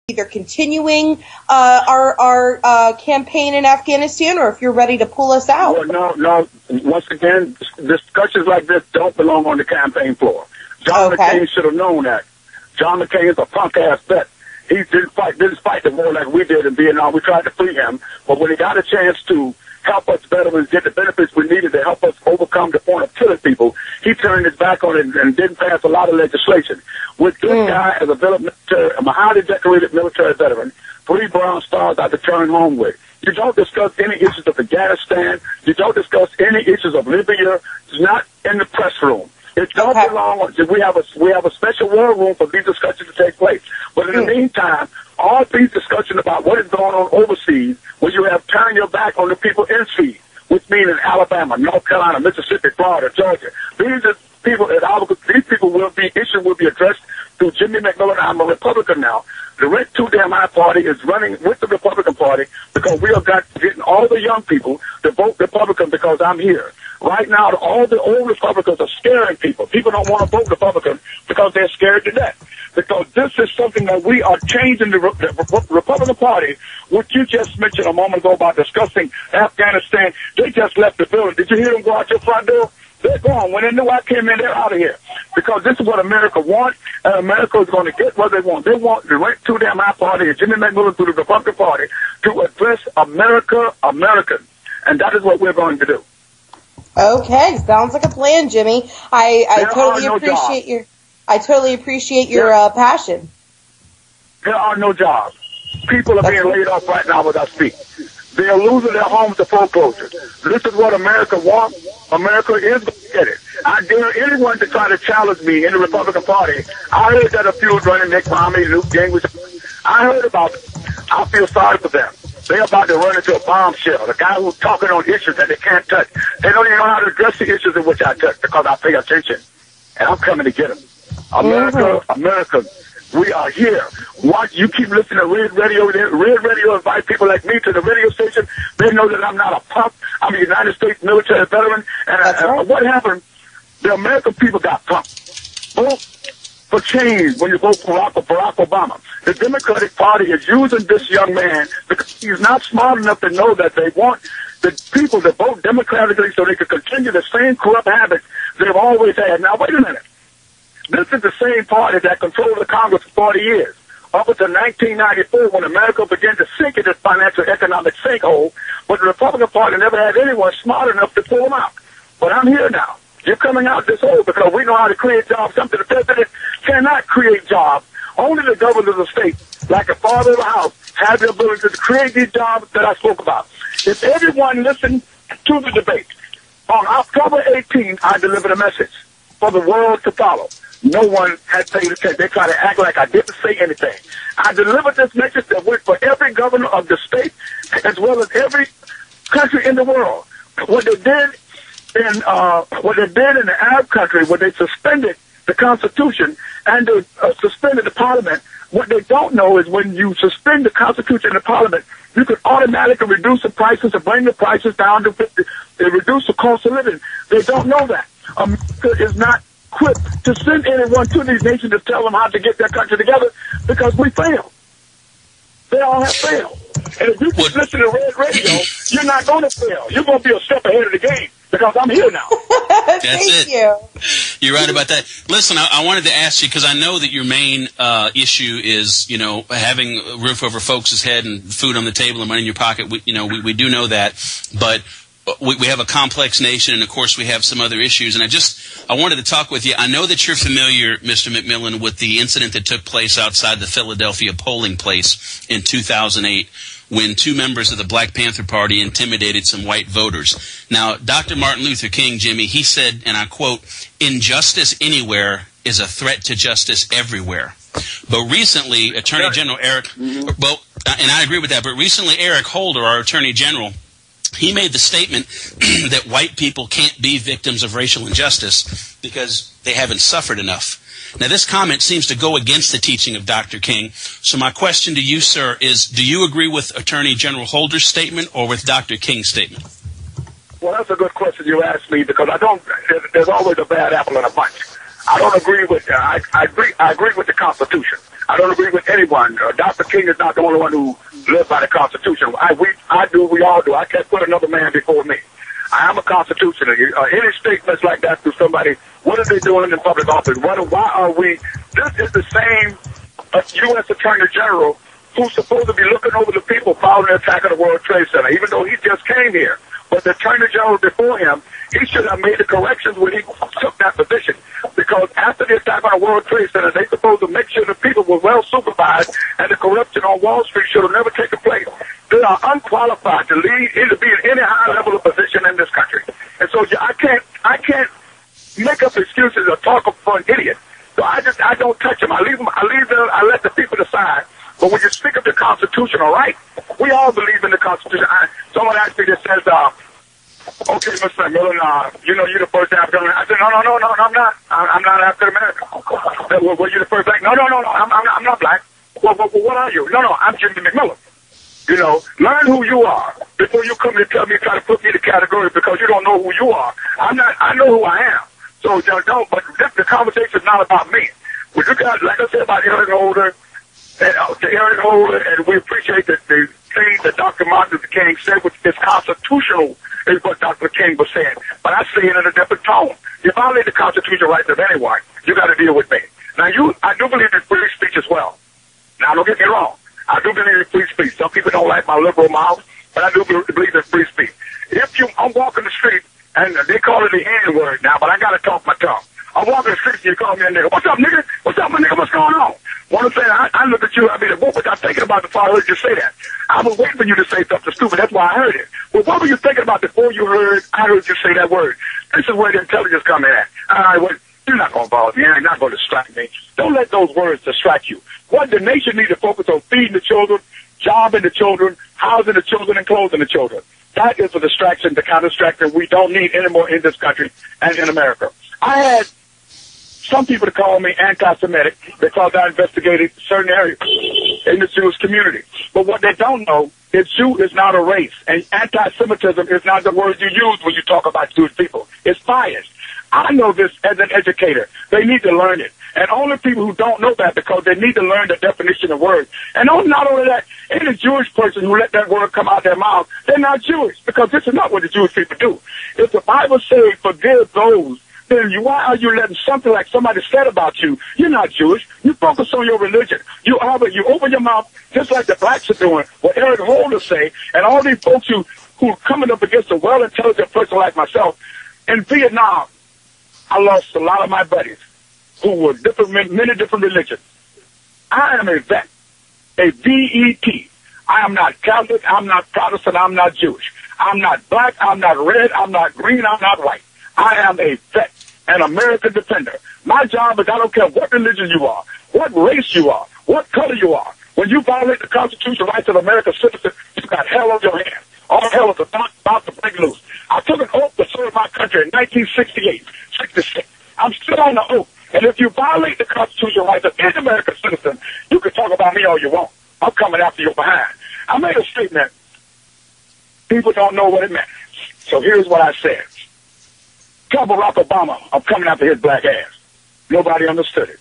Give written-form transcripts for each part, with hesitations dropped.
either continuing our campaign in Afghanistan, or if you're ready to pull us out. Well, no. Once again, discussions like this don't belong on the campaign floor. John McCain should have known that. John McCain is a punk-ass vet. He didn't fight the war like we did in Vietnam. We tried to free him, but when he got a chance to help us veterans get the benefits we needed to help us overcome the point of killing people, he turned his back on it and didn't pass a lot of legislation. With this guy as a highly decorated military veteran, 3 Bronze Stars I return home with. You don't discuss any issues of Afghanistan. You don't discuss any issues of Libya. It's not in the press room. It don't belong. We have a special war room for these discussions to take place. But in the meantime, all these discussions about what is going on overseas, where you have turned your back on the people in seas, which means in Alabama, North Carolina, Mississippi, Florida, Georgia. These people will be addressed through Jimmy McMillan. I'm a Republican now. The Red 2 Damn I Party is running with the Republican Party because we are getting all the young people to vote Republican because I'm here. Right now, all the old Republicans are scaring people. People don't want to vote Republican because they're scared to death. Because this is something that we are changing the Republican Party, which you just mentioned a moment ago about discussing Afghanistan. They just left the building. Did you hear them go out your front door? They're gone. When they knew I came in, they're out of here. Because this is what America wants, and America is going to get what they want. They want the Red 2 Damn I Party and Jimmy McMillan through the Republican Party to address Americans. And that is what we're going to do. Okay, sounds like a plan, Jimmy. I totally appreciate your passion. There are no jobs. People are being laid off right now as I speak. They are losing their homes to foreclosure. This is what America wants. America is going to get it. I dare anyone to try to challenge me in the Republican Party. I heard that a few running Nick Romney, Newt Gingrich. I heard about it. I feel sorry for them. They're about to run into a bombshell. The guy who's talking on issues that they can't touch. They don't even know how to address the issues in which I touch because I pay attention. And I'm coming to get them. America, we are here. You keep listening to Red Radio. Red Radio invite people like me to the radio station. They know that I'm not a punk. I'm a United States military veteran. And what happened? The American people got punked. Vote for change when you vote for Barack Obama. The Democratic Party is using this young man because he's not smart enough to know that they want the people to vote democratically so they can continue the same corrupt habits they've always had. Now, wait a minute. This is the same party that controlled the Congress for 40 years. Up until 1994, when America began to sink in this financial economic sinkhole, but the Republican Party never had anyone smart enough to pull them out. But I'm here now. You're coming out this hole because we know how to create jobs. Something the president cannot create jobs. Only the governors of the state, like the father of the house, have the ability to create these jobs that I spoke about. If everyone listened to the debate, on October 18th, I delivered a message for the world to follow. No one had paid attention. They tried to act like I didn't say anything. I delivered this message that went for every governor of the state as well as every country in the world. What they did in the Arab country, where they suspended the Constitution and they suspended the Parliament, what they don't know is when you suspend the Constitution and the Parliament, you can automatically reduce the prices and bring the prices down to 50. They reduce the cost of living. They don't know that. America is not equipped to send anyone to these nations to tell them how to get their country together because we failed. They all have failed. And if you just listen to Red Radio, you're not going to fail. You're going to be a step ahead of the game because I'm here now. Thank you. You're right about that. Listen, I wanted to ask you because I know that your main issue is, having a roof over folks' head and food on the table and money in your pocket. We do know that, but we have a complex nation, and of course we have some other issues. And I wanted to talk with you. I know that you're familiar, Mr. McMillan, with the incident that took place outside the Philadelphia polling place in 2008 when 2 members of the Black Panther Party intimidated some white voters. Now, Dr. Martin Luther King, Jimmy, he said, and I quote, "Injustice anywhere is a threat to justice everywhere." But recently, Attorney General Eric, and I agree with that, but recently Eric Holder, our Attorney General, he made the statement that white people can't be victims of racial injustice because they haven't suffered enough. Now, this comment seems to go against the teaching of Dr. King. So my question to you, sir, is do you agree with Attorney General Holder's statement or with Dr. King's statement? Well, that's a good question you asked me because there's always a bad apple in a bunch. I don't agree with I agree with the Constitution. I don't agree with anyone. Dr. King is not the only one who lives by the Constitution. We all do. I can't put another man before me. I am a constitutionalist. Any statements like that to somebody, what are they doing in public office? Why are we? This is the same U.S. Attorney General who's supposed to be looking over the people following the attack on the World Trade Center, even though he just came here. But the Attorney General before him, he should have made the corrections when he took that position. Because after the attack on the World Trade Center, they supposed to make sure the people were well supervised and the corruption on Wall Street should have never taken place. They are unqualified to lead, to be in any high level of position in this country. And so I can't make up excuses or talk for an idiot. So I don't touch them. I let the people decide. But when you speak of the constitutional right, we all believe in the Constitution. Someone asked me that says, okay, Mr. Miller, you're the first African American. I said, no, I'm not. I'm not African American. Well, you're the first black. No, I'm not black. Well, what are you? No, I'm Jimmy McMillan. Learn who you are before you come and tell me, try to put me in the category because you don't know who you are. I know who I am. So don't. But the conversation is not about me. We look at, like I said about Eric Holder. And we appreciate the thing that Dr. Martin Luther King said, which is constitutional, is what Dr. King was saying. But I say it in a different tone. You violate the constitutional rights of anyone, you got to deal with me. Now, I do believe in free speech as well. Now, don't get me wrong. I do believe in free speech. Some people don't like my liberal mouth, but I do believe in free speech. I'm walking the street, and they call it the N-word now, but I got to talk my tongue. I'm walking the street, and you call me a nigga. What's up, nigga? What's up, my nigga? What's going on? One of the things, I look at you, what was I thinking about before I heard you say that? I was waiting for you to say something stupid. That's why I heard it. Well, what were you thinking about before I heard you say that word? This is where the intelligence comes in at. All right, well, you're not going to bother me. You're not going to distract me. Don't let those words distract you. What the nation needs to focus on feeding the children, jobbing the children, housing the children, and clothing the children. That is a distraction, the kind of distraction we don't need anymore in this country and in America. I had some people to call me anti-Semitic because I investigated certain areas in the Jewish community. But what they don't know is Jew is not a race, and anti-Semitism is not the word you use when you talk about Jewish people. It's biased. I know this as an educator. They need to learn it. And only people who don't know that because they need to learn the definition of words. And not only that, any Jewish person who let that word come out their mouth, they're not Jewish because this is not what the Jewish people do. If the Bible says forgive those, then why are you letting something like somebody said about you? You're not Jewish. You focus on your religion. You open your mouth just like the blacks are doing, what Eric Holder say, and all these folks who are coming up against a well-intelligent person like myself. In Vietnam, I lost a lot of my buddies who were many different religions. I am a vet, a V-E-T. I am not Catholic, I'm not Protestant, I'm not Jewish. I'm not black, I'm not red, I'm not green, I'm not white. I am a vet, an American defender. My job is I don't care what religion you are, what race you are, what color you are. When you violate the constitutional rights of American citizens, you got hell on your hands. All hell is about to break loose. I took an oath to serve my country in 1968, 66. I'm still on the oath. And if you violate the constitutional rights of any American citizen, you can talk about me all you want. I'm coming after you behind. I made a statement. People don't know what it meant. So here's what I said. Tell Barack Obama I'm coming after his black ass. Nobody understood it.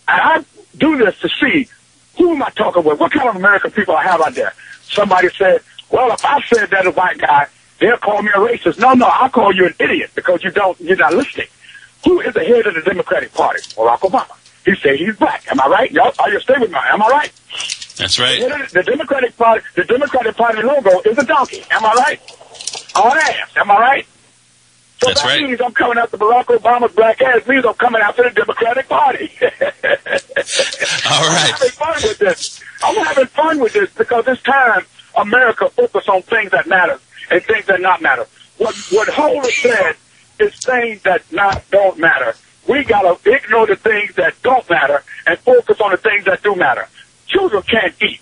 And I do this to see who am I talking with, what kind of American people I have out there. Somebody said, well, if I said that a white guy, they'll call me a racist. No, I'll call you an idiot because you're not listening. Who is the head of the Democratic Party? Barack Obama. He said he's black. Am I right? Y'all, are you stay with me? Am I right? That's right. The Democratic Party logo is a donkey. Am I right? On ass. Am I right? So That's right. means I'm coming after Barack Obama's black ass. Means I'm coming after the Democratic Party. All right. I'm having fun with this because it's time America focus on things that matter and things that not matter. What Holder said is things that don't matter. We gotta ignore the things that don't matter and focus on the things that do matter. Children can't eat.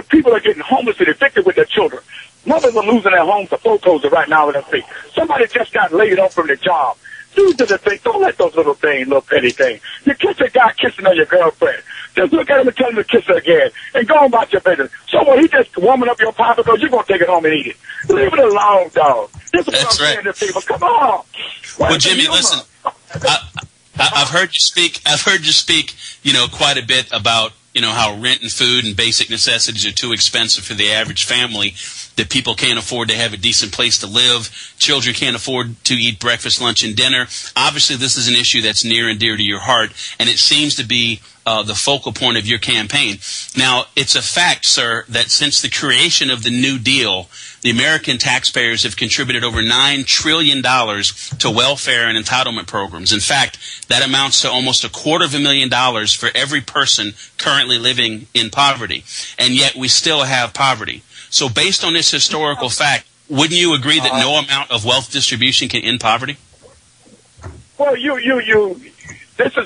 People are getting homeless and evicted with their children. Mothers are losing their homes to foreclosure right now in their feet. Somebody just got laid off from their job. These are the things. Don't let those little things, little petty things. You kiss a guy kissing on your girlfriend. Just look at him and tell him to kiss her again. And go on about your business. So what, he just warming up your pie because you're going to take it home and eat it. Leave it alone, dog. This is what I'm saying to people. Come on. Well, Jimmy, listen. I've heard you speak, quite a bit about how rent and food and basic necessities are too expensive for the average family, that people can't afford to have a decent place to live. Children can't afford to eat breakfast, lunch, and dinner. Obviously, this is an issue that's near and dear to your heart, and it seems to be the focal point of your campaign. Now, it's a fact, sir, that since the creation of the New Deal, the American taxpayers have contributed over $9 trillion to welfare and entitlement programs. In fact, that amounts to almost $250,000 for every person currently living in poverty. And yet we still have poverty. So based on this historical fact, wouldn't you agree that no amount of wealth distribution can end poverty? Well, this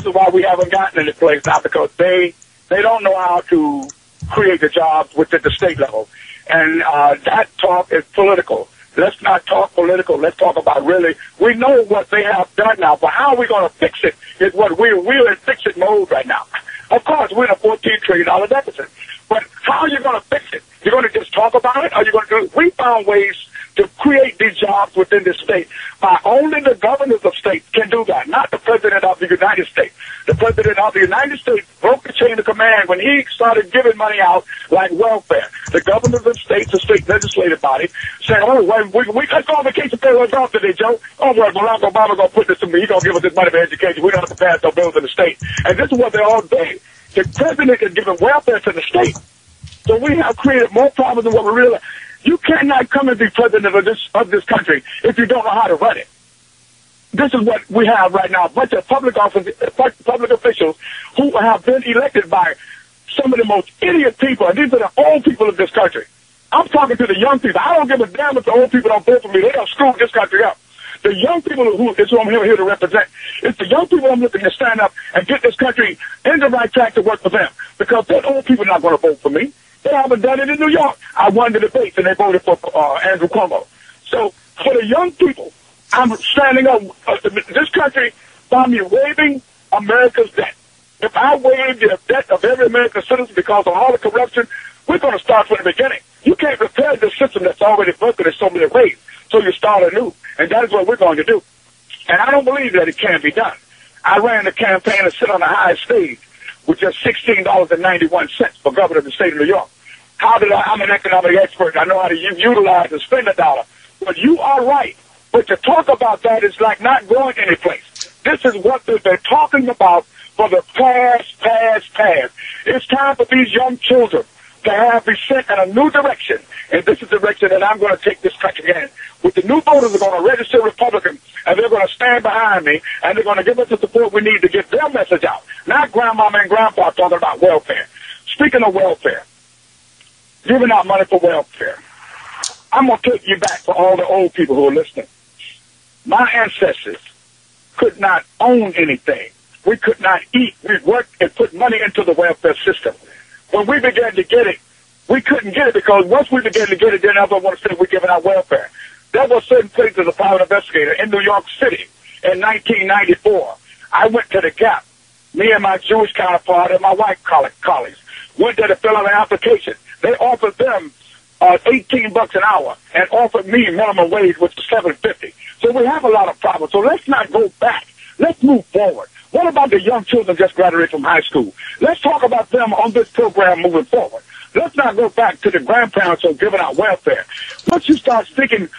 is why we haven't gotten any place now, because they don't know how to create the jobs within the state level. And that talk is political. Let's not talk political. Let's talk about really, we know what they have done now, but how are we going to fix it is what we're in fix-it mode right now. Of course, we're in a $14 trillion deficit. But how are you going to fix it? You're going to just talk about it? Or are you going to do it? We found ways to create these jobs within the state. By only the governors of states can do that, not the President of the United States. The President of the United States broke the chain of command when he started giving money out like welfare. The governors of states, the state legislative body, said, oh, well, let's go on vacation, pay us off today, Joe. Oh, well, Barack Obama going to put this to me. He's going to give us this money for education. We don't have to pass no bills in the state. And this is what they're all doing. The president is giving welfare to the state. So we have created more problems than what we realize. You cannot come and be president of this country if you don't know how to run it. This is what we have right now, a bunch of public officials who have been elected by some of the most idiot people, and these are the old people of this country. I'm talking to the young people. I don't give a damn if the old people don't vote for me. They don't screw this country up. The young people who I'm here to represent, it's the young people I'm looking to stand up and get this country in the right track to work for them, because those old people are not going to vote for me. They haven't done it in New York. I won the debates, and they voted for Andrew Cuomo. So for the young people, I'm standing up. This country, by me waiving America's debt. If I waive the debt of every American citizen because of all the corruption, we're going to start from the beginning. You can't repair the system that's already broken in so many ways. So you start anew, and that is what we're going to do. And I don't believe that it can be done. I ran the campaign and sit on the highest stage with just $16.91 for governor of the state of New York. I'm an economic expert. I know how to utilize and spend a dollar. But you are right. But to talk about that is like not going anyplace. This is what they're talking about for the past. It's time for these young children to be sent in a new direction. And this is the direction that I'm going to take this country in. With the new voters are going to register Republican, and they're going to stand behind me, and they're going to give us the support we need to get their message out. Not grandmama and grandpa talking about welfare. Speaking of welfare, giving out money for welfare, I'm going to take you back for all the old people who are listening. My ancestors could not own anything. We could not eat. We worked and put money into the welfare system. When we began to get it, we couldn't get it because once we began to get it, then everyone want to say we're giving out welfare. There were certain places as a private investigator in New York City in 1994. I went to the Gap. Me and my Jewish counterpart and my white colleagues went there to fill out an application. They offered them $18 an hour and offered me minimum wage, which is $7.50. So we have a lot of problems. So let's not go back. Let's move forward. What about the young children just graduated from high school? Let's talk about them on this program moving forward. Let's not go back to the grandparents who are giving out welfare. Once you start thinking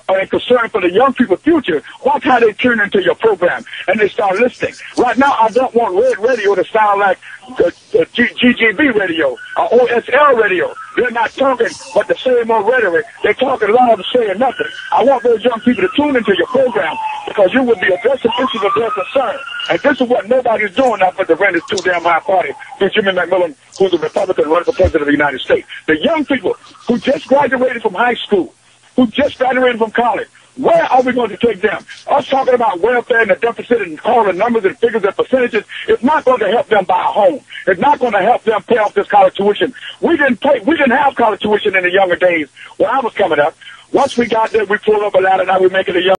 and concern for the young people's future, watch how they turn into your program and they start listening. Right now, I don't want red radio to sound like the GGB radio or OSL radio. They're not talking but the same old rhetoric. They're talking loud and saying nothing. I want those young people to tune into your program because you will be addressing issues of their concern. And this is what nobody's doing now but the rent is too damn high party through Jimmy McMillan, who's a Republican running for president of the United States. The young people who just graduated from high school, who just graduated from college, where are we going to take them? Us talking about welfare and the deficit and calling numbers and figures and percentages, it's not going to help them buy a home. It's not going to help them pay off this college tuition. We didn't have college tuition in the younger days when I was coming up. Once we got there, we pulled up a ladder, now we make it a young